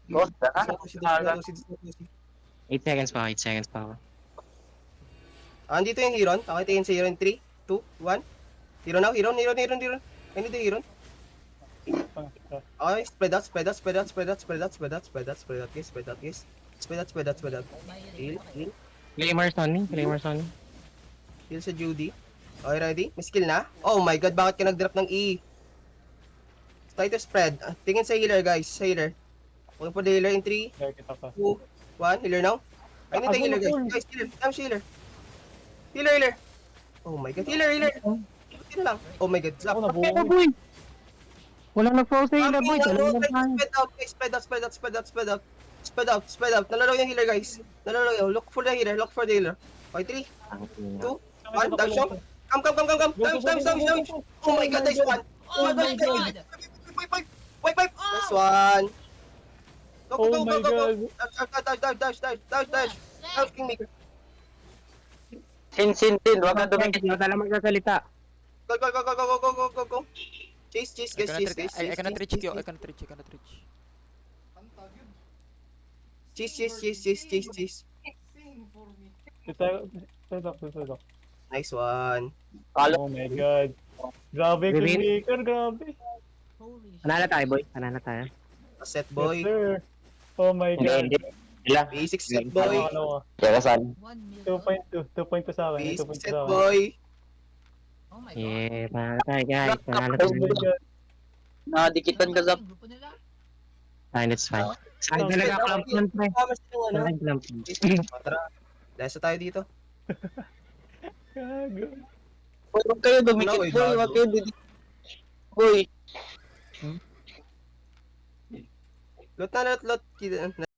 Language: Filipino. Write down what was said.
Ghost na. Dosi. 8 seconds pa ako, 8 seconds pa ako. Andito yung Heron. Okay, tingin sa Heron. 3, 2, 1. Heron now. Heron. I need the Heron. Okay, spread out, guys. Heal. Claymore on me. Heal sa Judy. Okay, ready? May skill na? Oh my god, bakit ka nag-drop ng E? Try to spread. Tingin sa healer, guys. Sa healer. Looking for the healer in 3, 2, 1. Healer now. I need the healer, guys. Guys, healer. Damn healer. Healer. Oh my god. Healer. Healer lang. Oh my god. Zap. Pero boy! Walang nag-froze na healer boy. Spread out. Nalaro yung healer, guys. Look for the healer. Okay, 3, 2, 1. Down show. Come. Down. Oh my god, nice one. Oh my god! Wipe. Nice one. Go. Dash. Help Kingmaker. Sin. Huwag ka dumikit. Hindi na magsasalita. Go. Chase, guys. I cannot reach you. Chase. Nice one. Oh my god. Grabe, Win. Kingmaker, grabe. Holy Panalo tayo boy. Panalo tayo. Set Yes, boy. sir. Oh my god. Hindi. Ilan? Basic set boy. Ano, Kaya saan? 1 million. 2.2 sa akin. Basic 2.2 set sa akin. boy. Oh my god. Yeah, panalo tayo guys. Panalo Oh my tayo. god. Nakadikitan ka sa... Grupo nila. Fine, it's fine. Saan talaga kampiyon pre? Tama silang ano. Saan lang. Tara. Desa tayo dito. Gago. Huwag kayo dumikit, Wala, boy. Huwag kayo dumikit. Boy. Lot.